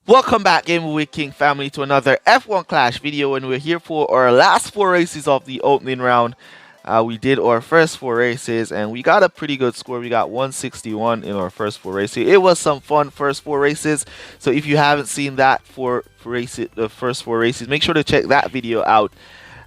Welcome back, Game with King family, to another F1 Clash video, and we're here for our last four races of the opening round. We did our first four races, and we got a pretty good score. We got 161 in our first four races. It was some fun first four races. So if you haven't seen that the first four races, make sure to check that video out.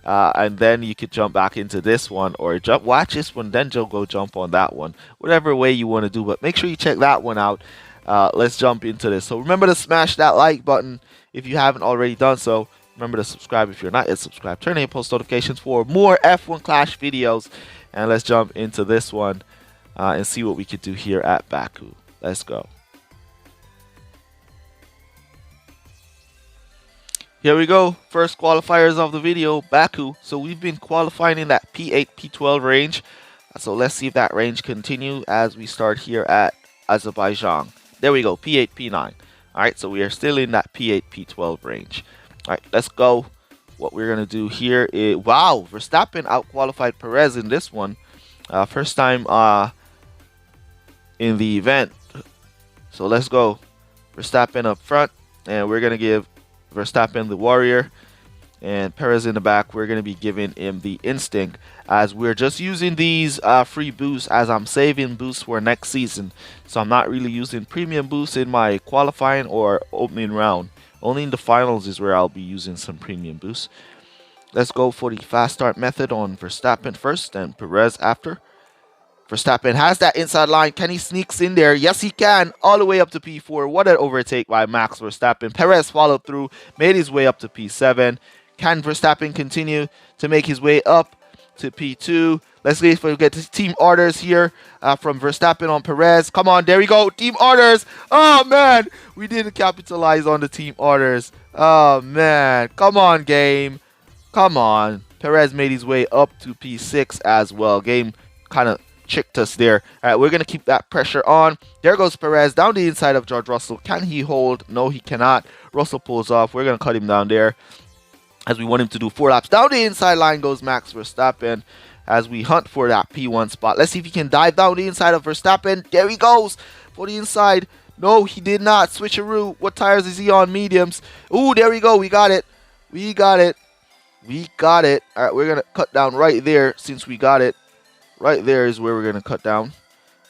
And then you could jump back into this one, or watch this one, then go jump on that one. Whatever way you want to do, but make sure you check that one out. Let's jump into this. So remember to smash that like button if you haven't already done so. Remember to subscribe if you're not yet subscribed. Turn on post notifications for more F1 Clash videos. And let's jump into this one and see what we could do here at Baku. Let's go. Here we go. First qualifiers of the video, Baku. So we've been qualifying in that P8, P12 range. So let's see if that range continues as we start here at Azerbaijan. There we go, P8, P9. Alright, so we are still in that P8, P12 range. Alright, let's go. What we're going to do here is, wow, Verstappen out-qualified Perez in this one. First time in the event. So let's go. Verstappen up front, and we're going to give Verstappen the warrior. And Perez in the back, we're going to be giving him the instinct, as we're just using these free boosts, as I'm saving boosts for next season. So I'm not really using premium boosts in my qualifying or opening round. Only in the finals is where I'll be using some premium boosts. Let's go for the fast start method on Verstappen first, and Perez after. Verstappen has that inside line. Can he sneaks in there? Yes, he can. All the way up to P4. What an overtake by Max Verstappen. Perez followed through, made his way up to P7. Can Verstappen continue to make his way up to P2? Let's see if we get the team orders here from Verstappen on Perez. Come on, there we go. Team orders. Oh, man. We didn't capitalize on the team orders. Oh, man. Come on, game. Come on. Perez made his way up to P6 as well. Game kind of tricked us there. All right, we're going to keep that pressure on. There goes Perez down the inside of George Russell. Can he hold? No, he cannot. Russell pulls off. We're going to cut him down there, as we want him to do 4 laps. Down the inside line goes Max Verstappen as we hunt for that P1 spot. Let's see if he can dive down the inside of Verstappen. There he goes for the inside. No, he did not. Switcheroo. What tires is he on? Mediums. Ooh, there we go. We got it. We got it. We got it. All right, we're going to cut down right there since we got it. Right there is where we're going to cut down,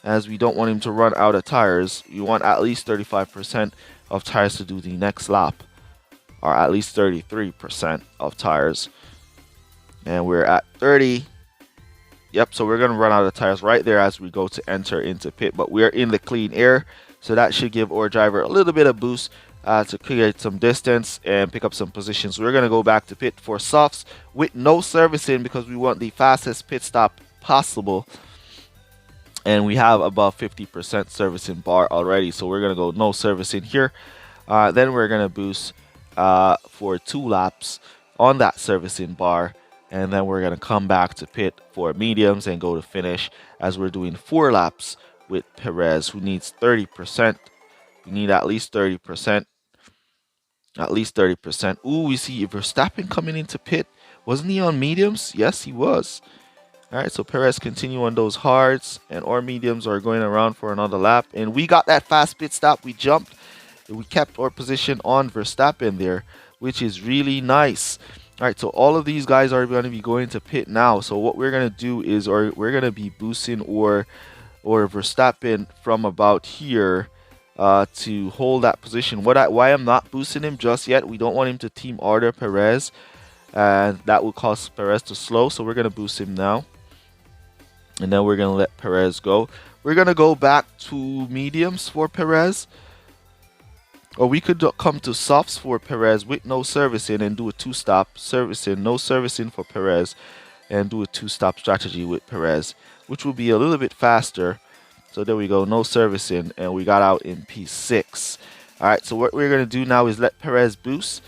as we don't want him to run out of tires. You want at least 35% of tires to do the next lap, or at least 33% of tires. And we're at 30. Yep, so we're going to run out of tires right there as we go to enter into pit. But we're in the clean air, so that should give our driver a little bit of boost to create some distance and pick up some positions. So we're going to go back to pit for softs with no servicing, because we want the fastest pit stop possible. And we have above 50% servicing bar already, so we're going to go no servicing here. Then we're going to boost for 2 laps on that servicing bar, and then we're going to come back to pit for mediums and go to finish, as we're doing 4 laps with Perez, who needs 30%. We need at least 30%. At least 30%. Ooh, we see Verstappen coming into pit. Wasn't he on mediums? Yes, he was. All right, so Perez continue on those hards, and our mediums are going around for another lap. And we got that fast pit stop. We jumped. We kept our position on Verstappen there, which is really nice. All right, so all of these guys are going to be going to pit now. So what we're going to do is, we're going to be boosting or Verstappen from about here to hold that position. Why I'm not boosting him just yet, we don't want him to team order Perez, and that will cause Perez to slow. So we're going to boost him now, and then we're going to let Perez go. We're going to go back to mediums for Perez. Or we could come to softs for Perez with no servicing and do a 2-stop servicing, no servicing for Perez, and do a 2-stop strategy with Perez, which will be a little bit faster. So there we go, no servicing, and we got out in P6. All right, so what we're going to do now is let Perez boost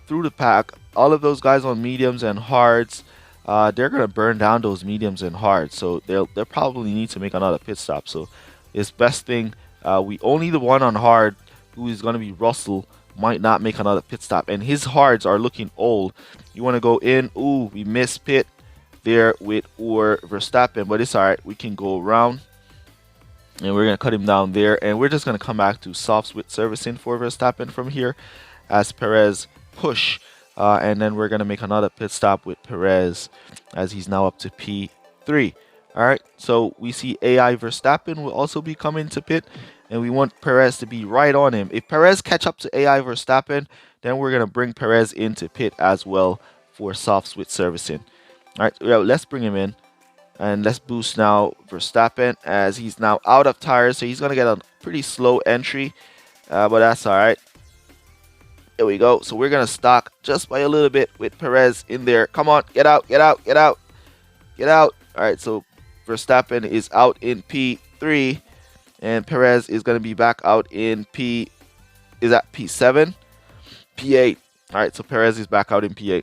through the pack. All of those guys on mediums and hards, they're going to burn down those mediums and hards, so they'll probably need to make another pit stop. So it's best thing, we only the one on hard, who is going to be Russell, might not make another pit stop, and his hards are looking old. You want to go in. Ooh, we missed pit there with or Verstappen, but it's all right. We can go around. And we're going to cut him down there. And we're just going to come back to softs with servicing for Verstappen from here as Perez push. And then we're going to make another pit stop with Perez as he's now up to P3. All right, so we see AI Verstappen will also be coming to pit, and we want Perez to be right on him. If Perez catch up to AI Verstappen, then we're going to bring Perez into pit as well for soft switch servicing. All right, yeah, let's bring him in. And let's boost now Verstappen as he's now out of tires. So he's going to get a pretty slow entry, but that's all right. There we go. So we're going to stock just by a little bit with Perez in there. Come on, get out, get out, get out, get out. All right, so Verstappen is out in P3, and Perez is going to be back out in is that P7? P8. All right, so Perez is back out in P8.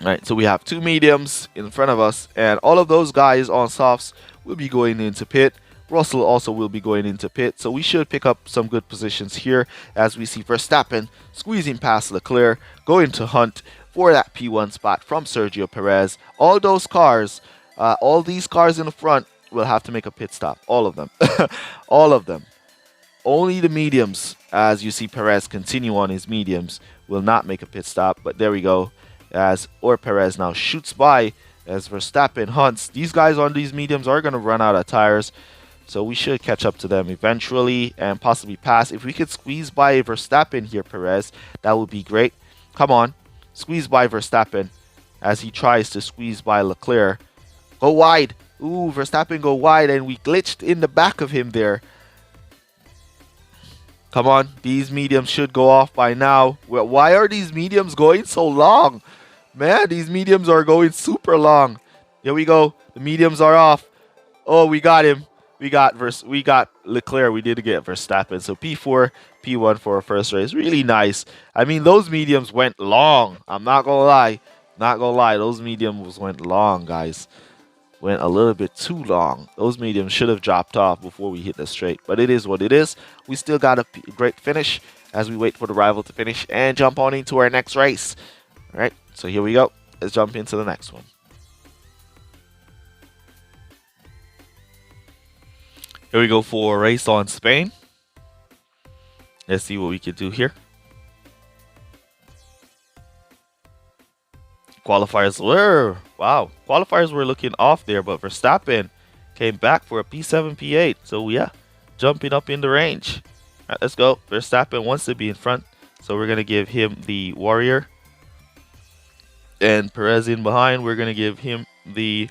All right, so we have two mediums in front of us, and all of those guys on softs will be going into pit. Russell also will be going into pit, so we should pick up some good positions here as we see Verstappen squeezing past Leclerc, going to hunt for that P1 spot from Sergio Perez. All those cars, all these cars in the front will have to make a pit stop. All of them. All of them. Only the mediums, as you see Perez continue on his mediums, will not make a pit stop, but there we go. As Perez now shoots by as Verstappen hunts. These guys on these mediums are going to run out of tires, so we should catch up to them eventually and possibly pass. If we could squeeze by Verstappen here, Perez, that would be great. Come on, squeeze by Verstappen as he tries to squeeze by Leclerc. Go wide. Ooh, Verstappen go wide, and we glitched in the back of him there. Come on, these mediums should go off by now. Why are these mediums going so long? Man, these mediums are going super long. Here we go. The mediums are off. Oh, we got him. We got Leclerc. We did get Verstappen. So P4, P1 for our first race. Really nice. I mean, those mediums went long. I'm not going to lie. Not going to lie. Those mediums went long, guys. Went a little bit too long. Those mediums should have dropped off before we hit the straight. But it is what it is. We still got a great finish as we wait for the rival to finish and jump on into our next race. All right, so here we go. Let's jump into the next one. Here we go for a race on Spain. Let's see what we can do here. Qualifiers were looking off there, but Verstappen came back for a P7, P8. So yeah, jumping up in the range. All right, let's go. Verstappen wants to be in front, so we're gonna give him the Warrior. And Perez in behind, we're gonna give him the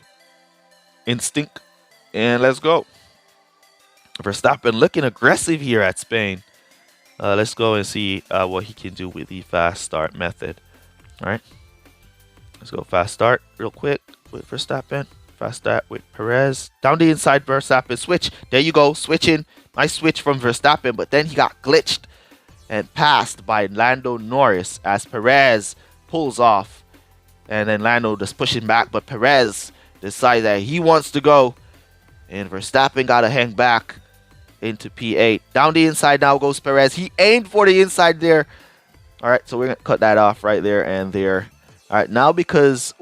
Instinct. And let's go. Verstappen looking aggressive here at Spain. Let's go and see what he can do with the fast start method. All right. Let's go fast start real quick with Verstappen. Fast start with Perez. Down the inside, Verstappen. Switch. There you go. Switching. Nice switch from Verstappen, but then he got glitched and passed by Lando Norris as Perez pulls off. And then Lando just pushing back, but Perez decides that he wants to go. And Verstappen got to hang back into P8. Down the inside now goes Perez. He aimed for the inside there. All right, so we're going to cut that off right there and there. All right, now because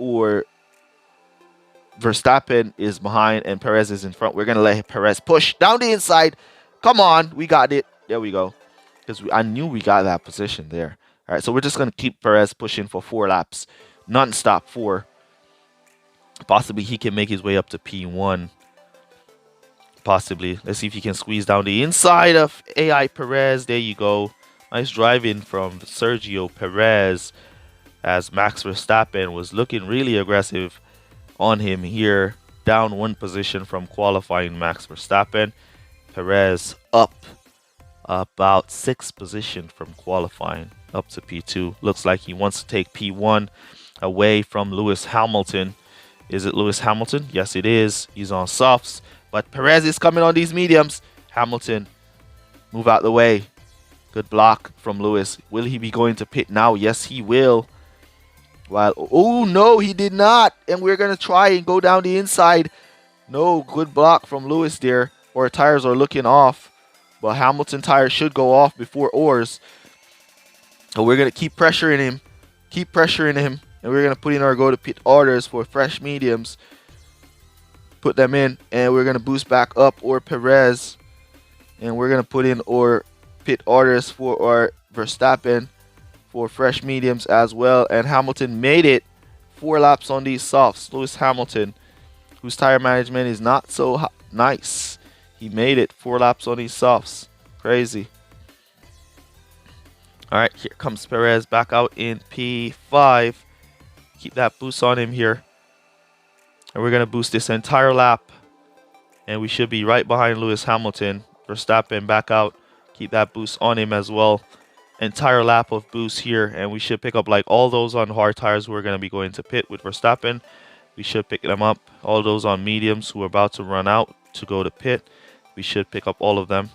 Verstappen is behind and Perez is in front, we're going to let Perez push down the inside. Come on, we got it. There we go. Because I knew we got that position there. All right, so we're just going to keep Perez pushing for 4 laps. Non-stop 4. Possibly he can make his way up to P1. Possibly. Let's see if he can squeeze down the inside of AI Perez. There you go. Nice driving from Sergio Perez as Max Verstappen was looking really aggressive on him here. Down 1 position from qualifying Max Verstappen. Perez up about 6 position from qualifying up to P2. Looks like he wants to take P1 away from Lewis Hamilton. Is it Lewis Hamilton? Yes, it is. He's on softs. But Perez is coming on these mediums. Hamilton, move out the way. Good block from Lewis. Will he be going to pit now? Yes, he will. While, oh, no, he did not. And we're going to try and go down the inside. No, good block from Lewis there. Our tires are looking off. But Hamilton tires should go off before ours. So we're going to keep pressuring him. And we're going to put in our go to pit orders for fresh mediums. put them in, and we're gonna boost back up or Perez, and we're gonna put in our pit orders for our Verstappen for fresh mediums as well. And Hamilton made it 4 laps on these softs. Lewis Hamilton, whose tire management is not so nice, he made it 4 laps on these softs. Crazy. All right, here comes Perez back out in P5. Keep that boost on him here. And we're going to boost this entire lap. And we should be right behind Lewis Hamilton. Verstappen back out. Keep that boost on him as well. Entire lap of boost here. And we should pick up like all those on hard tires who are going to be going to pit with Verstappen. We should pick them up. All those on mediums who are about to run out to go to pit. We should pick up all of them.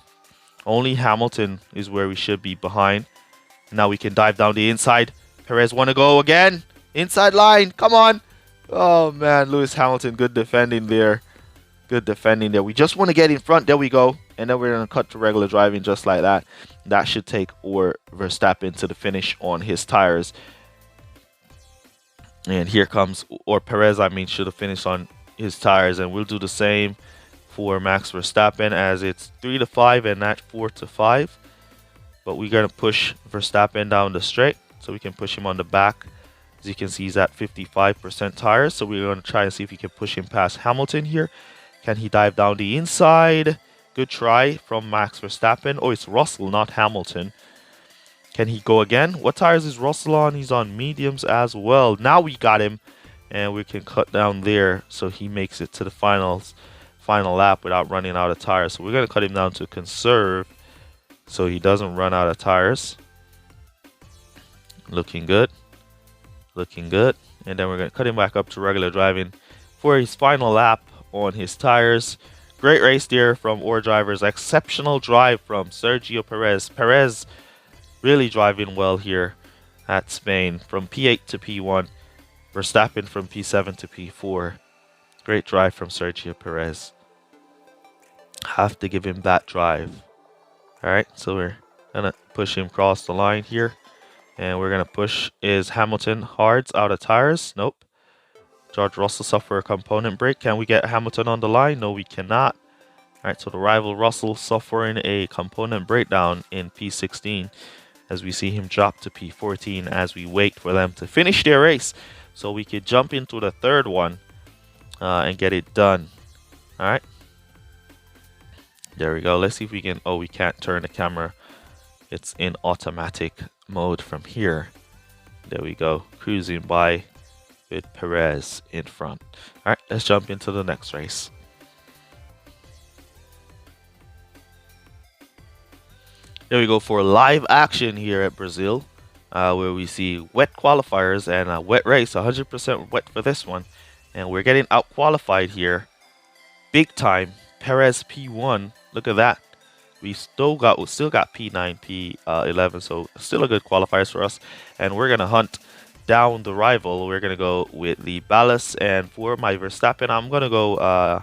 Only Hamilton is where we should be behind. Now we can dive down the inside. Perez want to go again. Inside line. Come on. Oh, man. Lewis Hamilton. Good defending there. Good defending there. We just want to get in front. There we go. And then we're going to cut to regular driving just like that. That should take our Verstappen to the finish on his tires. And here comes, or Perez, I mean, should have finished on his tires. And we'll do the same for Max Verstappen as it's 3-5 and not 4-5. But we're going to push Verstappen down the straight so we can push him on the back. As you can see, he's at 55% tires. So we're going to try and see if we can push him past Hamilton here. Can he dive down the inside? Good try from Max Verstappen. Oh, it's Russell, not Hamilton. Can he go again? What tires is Russell on? He's on mediums as well. Now we got him. And we can cut down there so he makes it to the final lap without running out of tires. So we're going to cut him down to conserve so he doesn't run out of tires. Looking good. Looking good. And then we're going to cut him back up to regular driving for his final lap on his tires. Great race there from our drivers. Exceptional drive from Sergio Perez. Perez really driving well here at Spain from P8 to P1. Verstappen from P7 to P4. Great drive from Sergio Perez. Have to give him that drive. Alright, so we're going to push him across the line here. And we're going to push is Hamilton hards out of tires. Nope. George Russell suffer a component break. Can we get Hamilton on the line? No, we cannot. Alright, so the rival Russell suffering a component breakdown in P16 as we see him drop to P14 as we wait for them to finish their race so we could jump into the third one and get it done. Alright. There we go. Let's see if we can... Oh, we can't turn the camera. It's in automatic mode from here. There we go. Cruising by with Perez in front. Alright, let's jump into the next race. There we go for live action here at Brazil, where we see wet qualifiers and a wet race, 100% wet for this one. And we're getting out qualified here. Big time. Perez P1. Look at that. We still got P9, P11, so still a good qualifiers for us. And we're gonna hunt down the rival. We're gonna go with the ballast, and for my Verstappen, I'm gonna go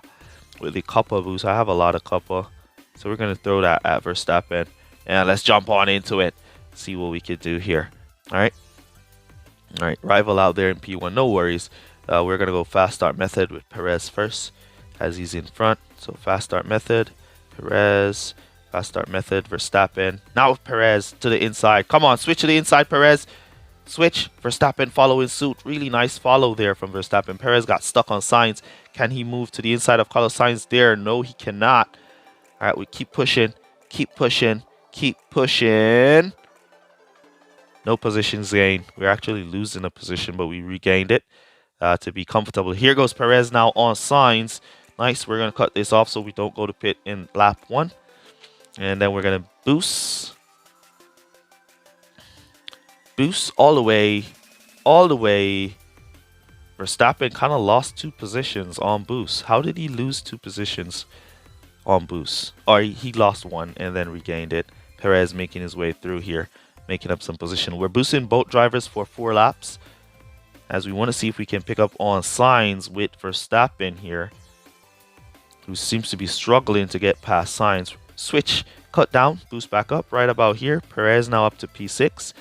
with the copper boost. I have a lot of copper, so we're gonna throw that at Verstappen. And let's jump on into it. See what we could do here. Alright. Alright, rival out there in P1, no worries. We're gonna go fast start method with Perez first, as he's in front. So fast start method, Perez, fast start method, Verstappen. Now Perez to the inside. Come on, switch to the inside, Perez. Switch. Verstappen following suit. Really nice follow there from Verstappen. Perez got stuck on Sainz. Can he move to the inside of Carlos Sainz there? No, he cannot. All right, we keep pushing. Keep pushing. Keep pushing. No positions gained. We're actually losing a position, but we regained it to be comfortable. Here goes Perez now on Sainz. Nice. We're going to cut this off so we don't go to pit in lap 1. And then we're going to boost. Boost all the way. All the way. Verstappen kind of lost 2 positions on boost. How did he lose 2 positions on boost? Or he lost 1 and then regained it. Perez making his way through here. Making up some position. We're boosting both drivers for 4 laps. As we want to see if we can pick up on Sainz with Verstappen here, who seems to be struggling to get past Sainz. Switch, cut down, boost back up right about here. Perez now up to P6.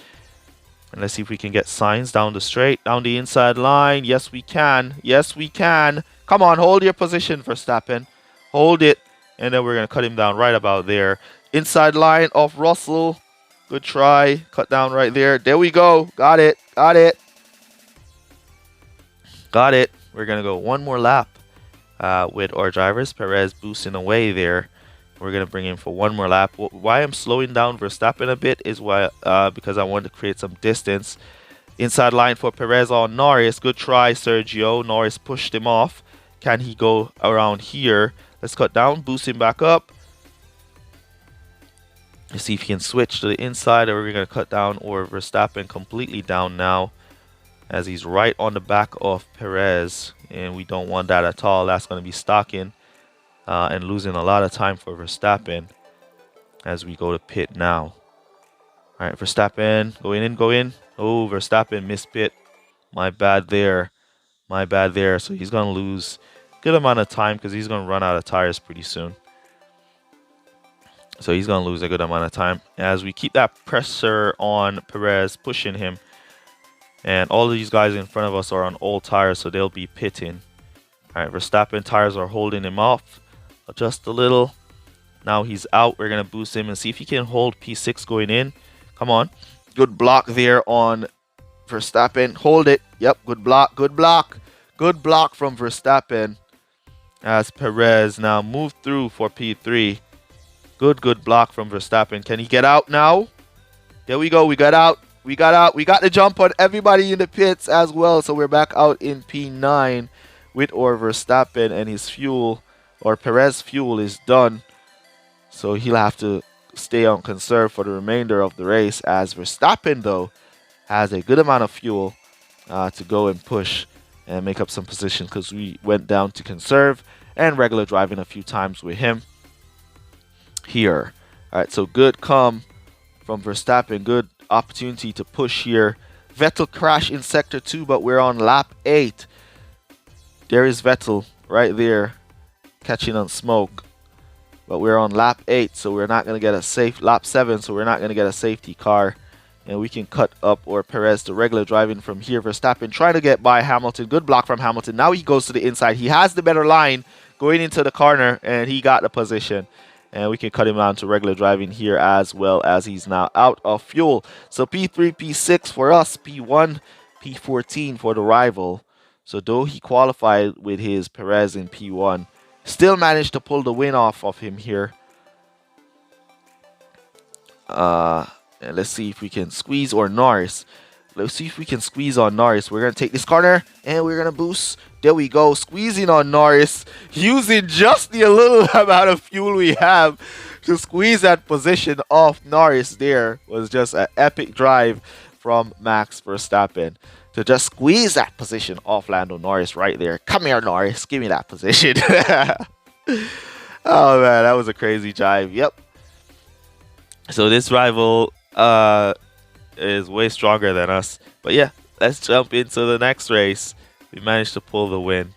And let's see if we can get Sainz down the straight, down the inside line. Yes, we can. Yes, we can. Come on, hold your position, Verstappen. Hold it. And then we're going to cut him down right about there. Inside line of Russell. Good try. Cut down right there. There we go. Got it. Got it. Got it. We're going to go one more lap with our drivers. Perez boosting away there. We're going to bring him for one more lap. Why I'm slowing down Verstappen a bit is why because I want to create some distance. Inside line for Perez on Norris. Good try, Sergio. Norris pushed him off. Can he go around here? Let's cut down. Boost him back up. Let's see if he can switch to the inside, or we're going to cut down or Verstappen completely down now, as he's right on the back of Perez, and we don't want that at all. That's going to be stocking and losing a lot of time for Verstappen as we go to pit now. All right, Verstappen, go in, go in. Oh, Verstappen missed pit. My bad there. My bad there. So he's going to lose a good amount of time because he's going to run out of tires pretty soon. So he's going to lose a good amount of time as we keep that pressure on Perez, pushing him. And all of these guys in front of us are on old tires, so they'll be pitting. All right, Verstappen tires are holding him off just a little. Now he's out. We're going to boost him and see if he can hold P6 going in. Come on. Good block there on Verstappen. Hold it. Yep, good block, good block. Good block from Verstappen as Perez now moved through for P3. Good block from Verstappen. Can he get out now? There we go. We got out. We got out. We got the jump on everybody in the pits as well. So we're back out in P9 with our Verstappen, and his fuel, or Perez fuel, is done. So he'll have to stay on conserve for the remainder of the race, as Verstappen, though, has a good amount of fuel to go and push and make up some position, because we went down to conserve and regular driving a few times with him here. All right, so good come from Verstappen. Good opportunity to push here. Vettel crashed in sector 2, but we're on lap 8. There is Vettel right there catching on smoke, but we're on lap 8, so we're not going to get a safe lap 7, so we're not going to get a safety car, and we can cut up or Perez to regular driving from here. Verstappen trying to get by Hamilton. Good block from Hamilton. Now he goes to the inside. He has the better line going into the corner, and he got the position. And we can cut him down to regular driving here, as well as he's now out of fuel. So P3, P6 for us, P1, P14 for the rival. So though he qualified with his Perez in P1, still managed to pull the win off of him here. And let's see if we can squeeze or Norris. Let's see if we can squeeze on Norris. We're going to take this corner and we're going to boost. There we go. Squeezing on Norris. Using just the little amount of fuel we have to squeeze that position off Norris there. Was just an epic drive from Max Verstappen to just squeeze that position off Lando Norris right there. Come here, Norris. Give me that position. Oh, man. That was a crazy drive. Yep. So this rival is way stronger than us. But yeah, let's jump into the next race. We managed to pull the win.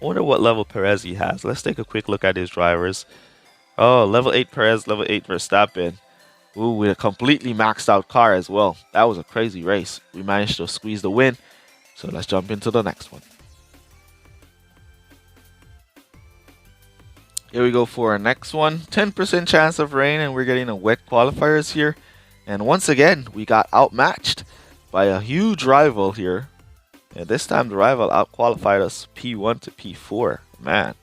I wonder what level Perez he has. Let's take a quick look at his drivers. Oh, level 8 Perez, level 8 Verstappen. Ooh, with a completely maxed out car as well. That was a crazy race. We managed to squeeze the win. So let's jump into the next one. Here we go for our next one. 10% chance of rain, and we're getting a wet qualifiers here. And once again, we got outmatched by a huge rival here. And this time the rival outqualified us P1 to P4. Man,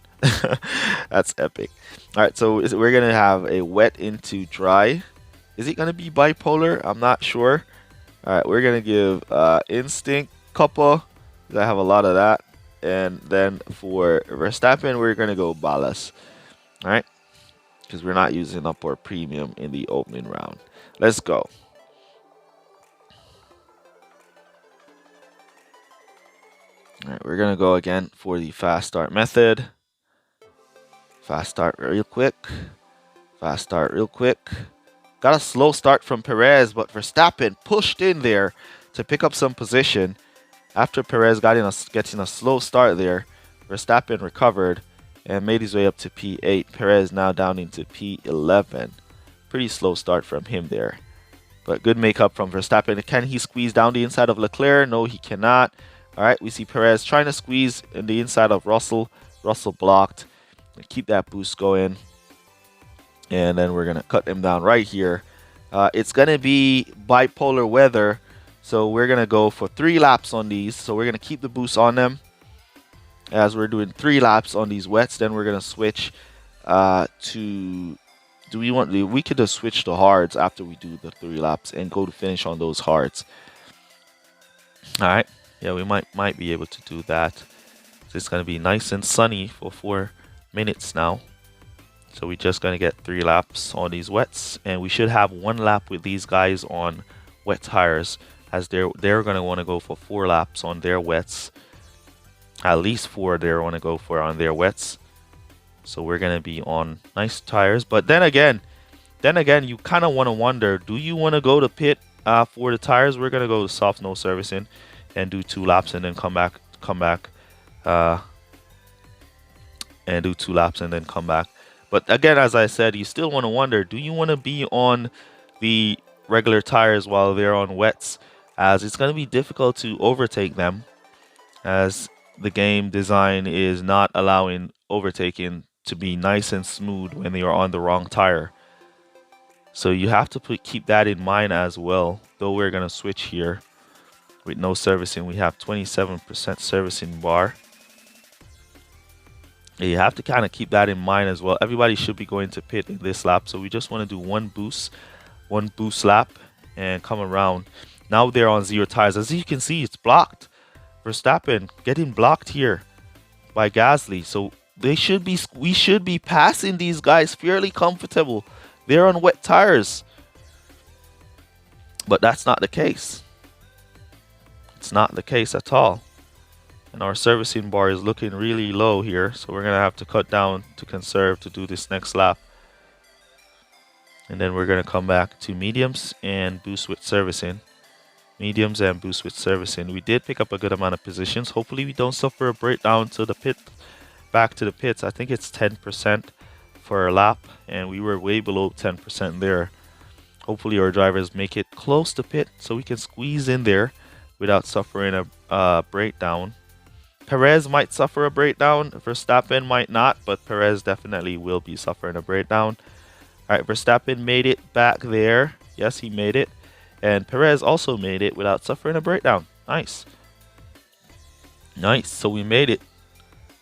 that's epic. All right, so we're going to have a wet into dry. Is it going to be bipolar? I'm not sure. All right, we're going to give instinct couple. I have a lot of that. And then for Verstappen, we're going to go ballast. All right, because we're not using up our premium in the opening round. Let's go. All right, we're going to go again for the fast start method. Fast start real quick. Fast start real quick. Got a slow start from Perez, but Verstappen pushed in there to pick up some position. After Perez getting a slow start there, Verstappen recovered and made his way up to P8. Perez now down into P11. Pretty slow start from him there. But good makeup from Verstappen. Can he squeeze down the inside of Leclerc? No, he cannot. All right, we see Perez trying to squeeze in the inside of Russell. Russell blocked. Keep that boost going. And then we're going to cut him down right here. It's going to be bipolar weather. So we're going to go for 3 laps on these. So we're going to keep the boost on them as we're doing 3 laps on these wets. Then we're going to switch to... we could just switch to hards after we do the 3 laps and go to finish on those hards. All right. Yeah, we might be able to do that. So it's going to be nice and sunny for 4 minutes now. So we're just going to get 3 laps on these wets, and we should have 1 lap with these guys on wet tires, as they're going to want to go for 4 laps on their wets. At least 4 they're want to go for on their wets. So we're going to be on nice tires. But then again, you kind of want to wonder, do you want to go to pit for the tires? We're going to go to soft nose servicing and do 2 laps and then come back and do 2 laps and then come back. But again, as I said, you still want to wonder, do you want to be on the regular tires while they're on wets, as it's going to be difficult to overtake them, as the game design is not allowing overtaking to be nice and smooth when they are on the wrong tire. So you have to keep that in mind as well. Though we're going to switch here with no servicing. We have 27% servicing bar. You have to kind of keep that in mind as well. Everybody should be going to pit in this lap. So we just want to do one boost lap and come around. Now they're on 0 tires. As you can see, it's blocked. Verstappen getting blocked here by Gasly. So we should be passing these guys fairly comfortable. They're on wet tires. But that's not the case. It's not the case at all. And our servicing bar is looking really low here. So we're going to have to cut down to conserve to do this next lap. And then we're going to come back to mediums and boost with servicing. Mediums and boost with servicing. We did pick up a good amount of positions. Hopefully we don't suffer a breakdown to the pit. Back to the pits. I think it's 10% for a lap. And we were way below 10% there. Hopefully our drivers make it close to pit so we can squeeze in there without suffering a breakdown. Perez might suffer a breakdown. Verstappen might not, but Perez definitely will be suffering a breakdown. All right, Verstappen made it back there. Yes, he made it. And Perez also made it without suffering a breakdown. Nice. Nice. So we made it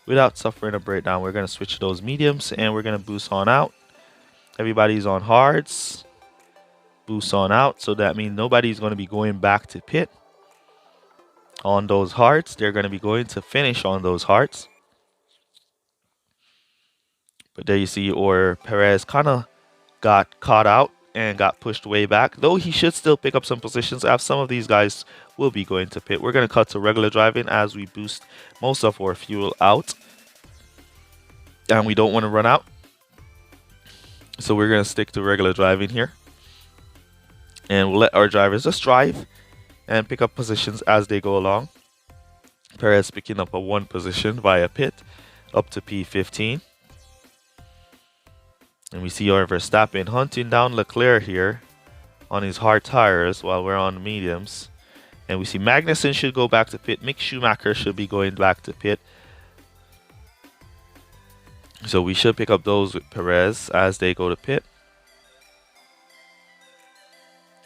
without suffering a breakdown. We're going to switch to those mediums and we're going to boost on out. Everybody's on hards. Boost on out. So that means nobody's going to be going back to pit on those hards. They're going to be going to finish on those hards. But there you see, or Perez kind of got caught out and got pushed way back. Though he should still pick up some positions, as some of these guys will be going to pit. We're going to cut to regular driving as we boost most of our fuel out. And we don't want to run out. So we're going to stick to regular driving here. And we'll let our drivers just drive and pick up positions as they go along. Perez picking up a 1 position via pit up to P15. And we see our Verstappen hunting down Leclerc here on his hard tires while we're on mediums. And we see Magnussen should go back to pit. Mick Schumacher should be going back to pit. So we should pick up those with Perez as they go to pit.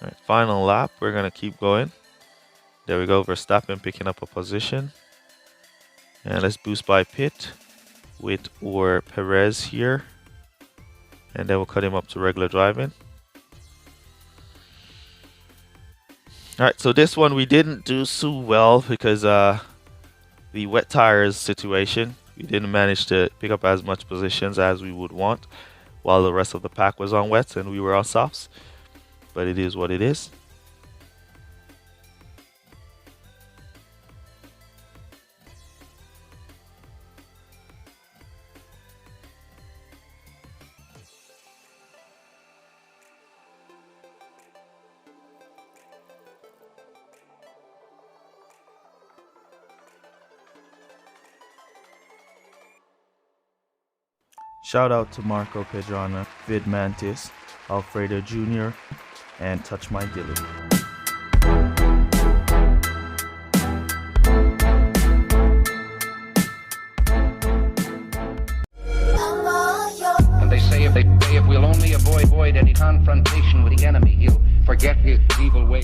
All right, final lap. We're going to keep going. There we go. Verstappen picking up a position. And let's boost by pit with our Perez here. And then we'll cut him up to regular driving. Alright, so this one we didn't do so well because the wet tires situation. We didn't manage to pick up as much positions as we would want while the rest of the pack was on wets and we were on softs. But it is what it is. Shout out to Marco Pedrana, Vid Mantis, Alfredo Jr., and Touch My Dilly. confrontation with the enemy. He'll forget his evil ways.